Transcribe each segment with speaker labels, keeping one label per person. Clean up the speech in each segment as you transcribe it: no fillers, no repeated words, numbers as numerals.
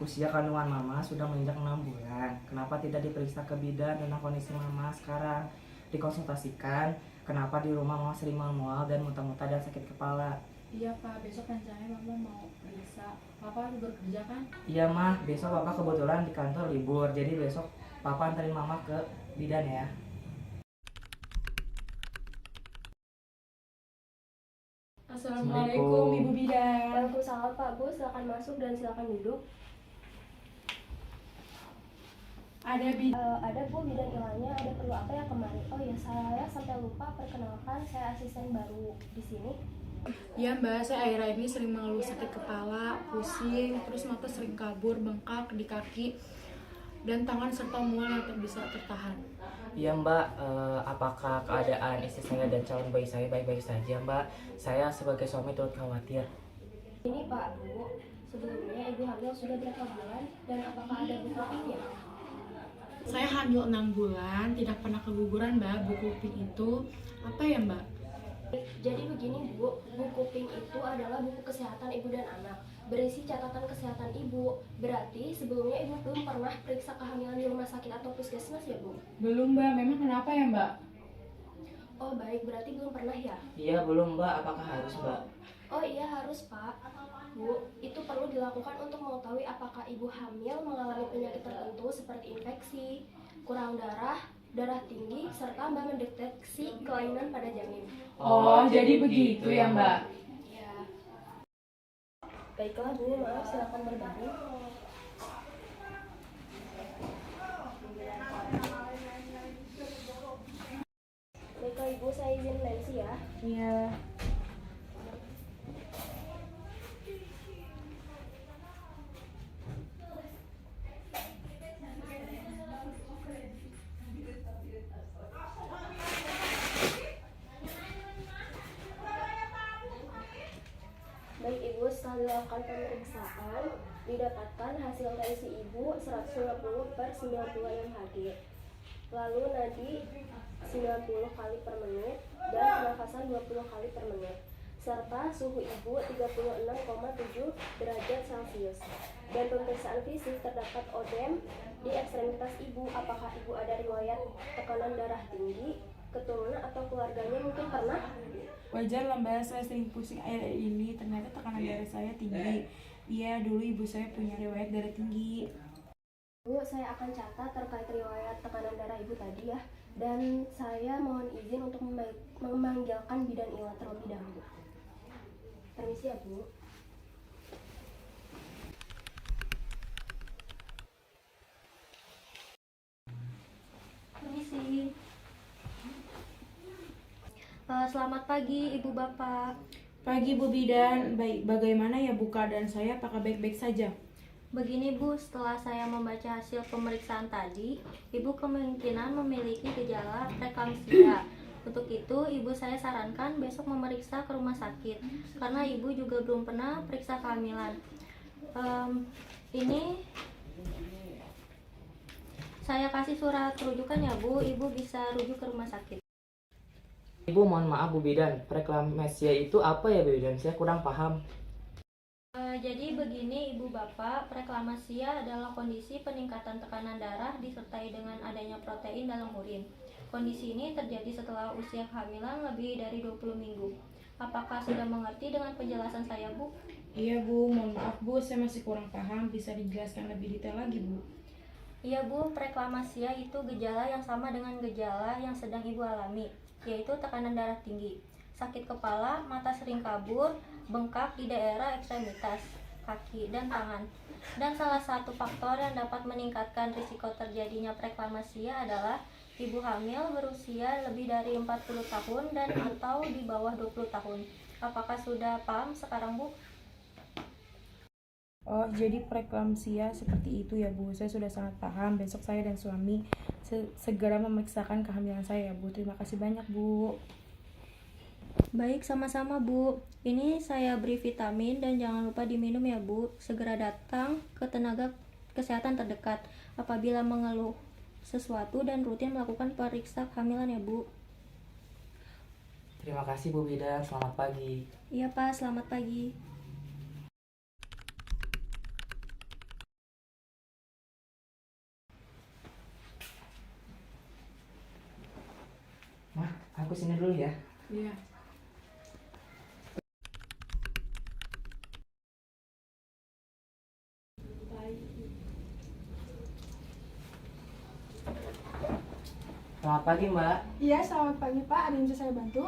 Speaker 1: Usia kandungan mama sudah menginjak 6 bulan. Kenapa tidak diperiksa ke bidan tentang kondisi mama sekarang? Dikonsultasikan, kenapa di rumah mama sering mual dan muntah-muntah dan sakit kepala?
Speaker 2: Iya Pak, besok rencananya Mama mau periksa. Papa libur kerja kan?
Speaker 1: Iya mah, besok papa kebetulan di kantor libur, jadi besok papa anterin mama ke bidan ya.
Speaker 2: Assalamualaikum Ibu Bidan.
Speaker 3: Waalaikumsalam Pak Bu, silakan masuk dan silakan duduk. Ada Bu, bidan ilahnya. Ada perlu apa ya kemarin? Oh ya, saya sampai lupa perkenalkan, saya asisten baru di sini.
Speaker 2: Ya Mbak, saya akhir-akhir ini sering mengeluh sakit kepala, pusing, terus mata sering kabur, bengkak di kaki, dan tangan serta mual yang tak bisa tertahan.
Speaker 1: Iya mbak, apakah keadaan istri saya dan calon bayi saya baik-baik saja mbak? Saya sebagai suami turut khawatir.
Speaker 3: Ini Pak Bu, sebelumnya Ibu hamil sudah berapa bulan dan apakah ada buku kupingnya?
Speaker 2: Saya hamil 6 bulan, tidak pernah keguguran Mbak. Buku kuping itu apa ya Mbak?
Speaker 3: Jadi begini Bu, buku kuping itu adalah buku kesehatan ibu dan anak. Berisi catatan kesehatan ibu. Berarti sebelumnya ibu belum pernah periksa kehamilan di rumah sakit atau puskesmas ya Bu?
Speaker 2: Belum Mbak, memang kenapa ya Mbak?
Speaker 3: Oh baik, berarti belum pernah ya?
Speaker 1: Iya belum mbak, apakah harus mbak?
Speaker 3: Oh iya harus Pak. Bu, itu perlu dilakukan untuk mengetahui apakah ibu hamil mengalami penyakit tertentu seperti infeksi, kurang darah, darah tinggi, serta Mbak mendeteksi kelainan pada janin.
Speaker 2: Oh, jadi begitu ya Mbak?
Speaker 3: Ya. Baiklah Bu, maaf silakan berbaring. Baiklah Ibu, saya izin mensi ya.
Speaker 2: Iya.
Speaker 3: Baik Ibu, setelah dilakukan pemeriksaan, didapatkan hasil tensi Ibu 150/90 mHg. Lalu nadi 90 kali per menit dan pernafasan 20 kali per menit. Serta suhu Ibu 36,7 derajat Celcius. Dan pemeriksaan fisik terdapat odem di ekstremitas Ibu. Apakah Ibu ada riwayat tekanan darah tinggi, keturunan atau keluarganya mungkin pernah?
Speaker 2: Wajar lah Mbak, saya sering pusing akhir-akhir ini. Ternyata tekanan darah saya tinggi. Iya, dulu ibu saya punya riwayat darah tinggi.
Speaker 3: Bu, saya akan catat terkait riwayat tekanan darah Ibu tadi ya. Dan saya mohon izin untuk memanggilkan bidan Ila terlebih dahulu. Permisi ya Bu. Permisi. Selamat pagi Ibu Bapak.
Speaker 2: Pagi Bu Bidan, baik bagaimana ya Bu keadaan saya? Apakah baik-baik saja?
Speaker 4: Begini Bu, setelah saya membaca hasil pemeriksaan tadi, Ibu kemungkinan memiliki gejala preeklamsia. Untuk itu, Ibu saya sarankan besok memeriksa ke rumah sakit, karena Ibu juga belum pernah periksa kehamilan. Ini saya kasih surat rujukan ya Bu, Ibu bisa rujuk ke rumah sakit.
Speaker 1: Ibu mohon maaf Bu Bidan, preeklamsia itu apa ya Bu Bidan? Saya kurang paham.
Speaker 4: Jadi begini Ibu Bapak, preeklampsia adalah kondisi peningkatan tekanan darah disertai dengan adanya protein dalam urin. Kondisi ini terjadi setelah usia kehamilan lebih dari 20 minggu. Apakah sudah mengerti dengan penjelasan saya Bu?
Speaker 2: Iya Bu, mohon maaf Bu, saya masih kurang paham. Bisa dijelaskan lebih detail lagi Bu?
Speaker 4: Iya Bu, preeklampsia itu gejala yang sama dengan gejala yang sedang Ibu alami, yaitu tekanan darah tinggi, sakit kepala, mata sering kabur, bengkak di daerah ekstremitas, kaki, dan tangan. Dan salah satu faktor yang dapat meningkatkan risiko terjadinya preeklampsia adalah ibu hamil berusia lebih dari 40 tahun dan atau di bawah 20 tahun. Apakah sudah paham sekarang Bu?
Speaker 2: Oh, jadi preeklamsia seperti itu ya Bu. Saya sudah sangat paham. Besok saya dan suami segera memeriksakan kehamilan saya ya Bu. Terima kasih banyak Bu.
Speaker 4: Baik, sama-sama Bu. Ini saya beri vitamin dan jangan lupa diminum ya Bu. Segera datang ke tenaga kesehatan terdekat apabila mengeluh sesuatu dan rutin melakukan periksa kehamilan ya Bu.
Speaker 1: Terima kasih Bu Bidan, selamat pagi.
Speaker 4: Iya Pak, selamat pagi.
Speaker 1: Mah, aku sini dulu ya.
Speaker 2: Iya.
Speaker 1: Selamat pagi Mbak.
Speaker 2: Iya, selamat pagi Pak. Ada yang bisa saya bantu?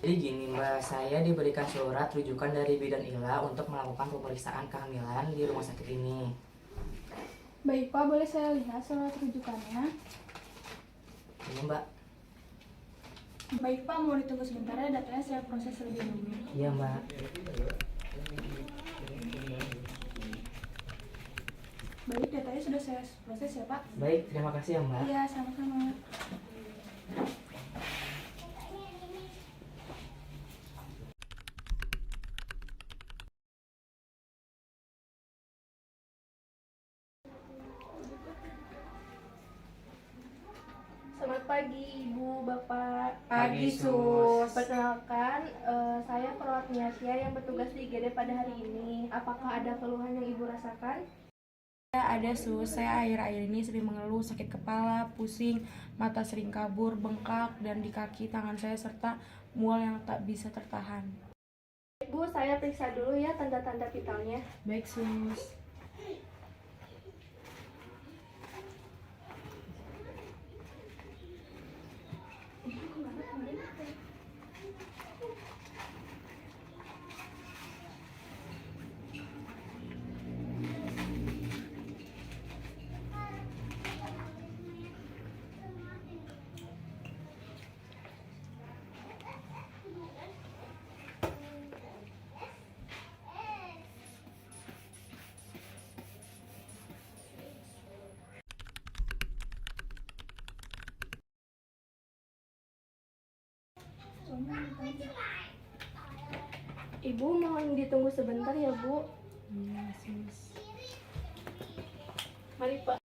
Speaker 1: Jadi gini Mbak, saya diberikan surat rujukan dari Bidan Ila untuk melakukan pemeriksaan kehamilan di rumah sakit ini.
Speaker 2: Baik Pak, boleh saya lihat surat rujukannya?
Speaker 1: Ini Mbak.
Speaker 2: Baik Pak, mau ditunggu sebentar ya, datanya saya proses lebih dulu.
Speaker 1: Iya Mbak.
Speaker 2: Baik, datanya sudah saya proses ya Pak.
Speaker 1: Baik, terima kasih ya Mbak.
Speaker 2: Iya, sama-sama.
Speaker 3: Selamat pagi Ibu, Bapak.
Speaker 1: Pagi, Sus.
Speaker 3: Perkenalkan, saya perawat Niasia yang bertugas di IGD pada hari ini. Apakah ada keluhan yang Ibu rasakan?
Speaker 2: Ada Sus, saya akhir-akhir ini sering mengeluh sakit kepala, pusing, mata sering kabur, bengkak, dan di kaki tangan saya serta mual yang tak bisa tertahan.
Speaker 3: Ibu, saya periksa dulu ya tanda-tanda vitalnya.
Speaker 2: Baik Sus.
Speaker 3: Ibu, mohon ditunggu sebentar ya Bu.
Speaker 2: Iya Sus.
Speaker 3: Mari Pak.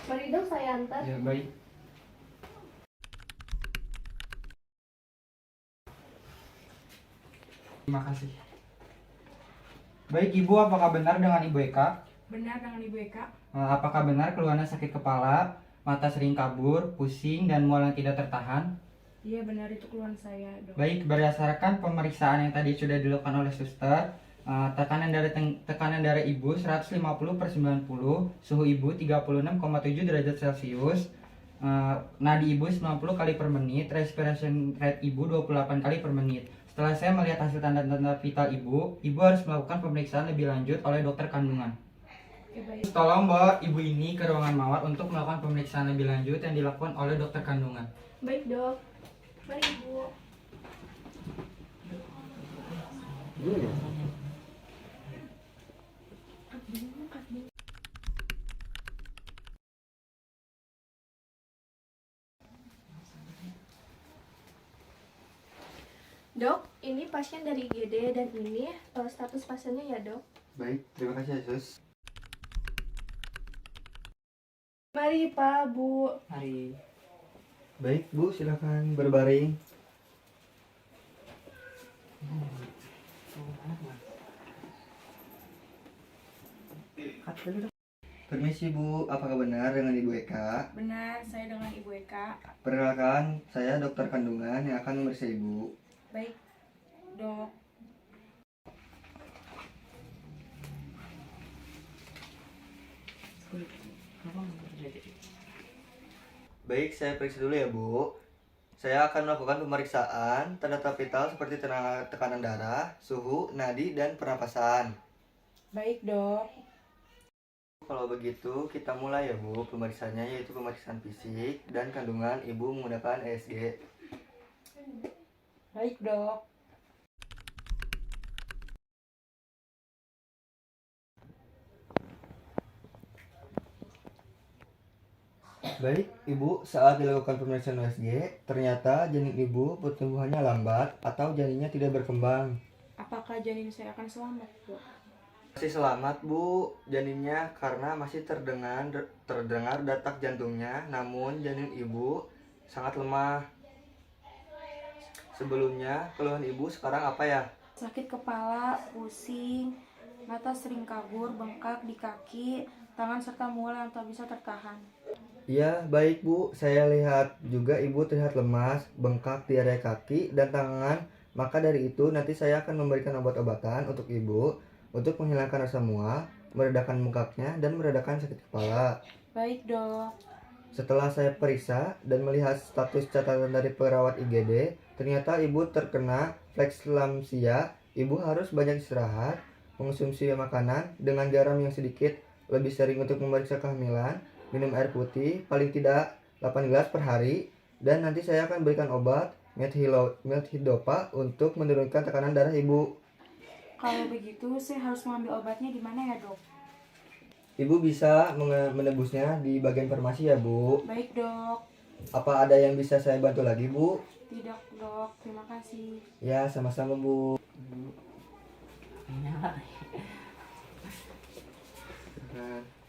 Speaker 3: Mari dong saya antar.
Speaker 1: Ya, baik.
Speaker 5: Terima kasih. Baik Ibu, apakah benar dengan Ibu Eka?
Speaker 2: Benar dengan Ibu Eka?
Speaker 5: Apakah benar keluhannya sakit kepala, mata sering kabur, pusing, dan mual yang tidak tertahan?
Speaker 2: Iya benar, itu keluhan saya dok.
Speaker 5: Baik, berdasarkan pemeriksaan yang tadi sudah dilakukan oleh suster, tekanan darah Ibu 150/90, suhu Ibu 36,7 derajat Celcius, nadi Ibu 90 kali per menit, respiration rate Ibu 28 kali per menit. Setelah saya melihat hasil tanda-tanda vital Ibu harus melakukan pemeriksaan lebih lanjut oleh dokter kandungan.
Speaker 2: Oke, baik.
Speaker 5: Tolong bawa Ibu ini ke ruangan mawar untuk melakukan pemeriksaan lebih lanjut yang dilakukan oleh dokter kandungan.
Speaker 3: Baik Dok. Mari Ibu. Dok, ini pasien dari IGD dan ini status pasiennya ya Dok.
Speaker 5: Baik, terima kasih Yesus.
Speaker 3: Mari Pak, Bu.
Speaker 1: Mari.
Speaker 5: Baik Bu, silakan berbaring. Permisi Bu, apakah benar dengan Ibu Eka?
Speaker 2: Benar, saya dengan Ibu Eka.
Speaker 5: Perkenalkan, saya dokter kandungan yang akan memeriksa Ibu.
Speaker 2: Baik dok.
Speaker 5: Baik, saya periksa dulu ya Bu. Saya akan melakukan pemeriksaan tanda-tanda vital seperti tekanan darah, suhu, nadi, dan pernapasan.
Speaker 2: Baik dok.
Speaker 5: Kalau begitu, kita mulai ya Bu pemeriksaannya, yaitu pemeriksaan fisik dan kandungan Ibu menggunakan ESG.
Speaker 2: Baik dok.
Speaker 5: Baik, Ibu, saat dilakukan pemeriksaan USG, ternyata janin Ibu pertumbuhannya lambat atau janinnya tidak berkembang.
Speaker 2: Apakah janin saya akan selamat dok?
Speaker 5: Masih selamat, Bu, janinnya karena masih terdengar detak jantungnya, namun janin Ibu sangat lemah. Sebelumnya, keluhan Ibu sekarang apa ya?
Speaker 3: Sakit kepala, pusing,
Speaker 2: mata sering kabur, bengkak di kaki, tangan serta mual yang tak bisa tertahan.
Speaker 6: Iya, baik Bu. Saya lihat juga Ibu terlihat lemas, bengkak di area kaki dan tangan. Maka dari itu nanti saya akan memberikan obat-obatan untuk Ibu untuk menghilangkan rasa mual, meredakan bengkaknya, dan meredakan sakit kepala.
Speaker 2: Baik dok.
Speaker 6: Setelah saya periksa dan melihat status catatan dari perawat IGD, ternyata Ibu terkena preeklamsia. Ibu harus banyak istirahat, mengonsumsi makanan dengan garam yang sedikit, lebih sering untuk memeriksa kehamilan, minum air putih paling tidak 8 gelas per hari, dan nanti saya akan berikan obat Methyldopa untuk menurunkan tekanan darah Ibu.
Speaker 2: Kalau begitu saya harus mengambil obatnya di mana ya dok?
Speaker 6: Ibu bisa menebusnya di bagian farmasi ya Bu.
Speaker 2: Baik dok.
Speaker 6: Apa ada yang bisa saya bantu lagi Bu?
Speaker 2: Tidak dok, terima kasih.
Speaker 6: Ya, sama-sama Bu.
Speaker 1: Nyala.
Speaker 6: Nah.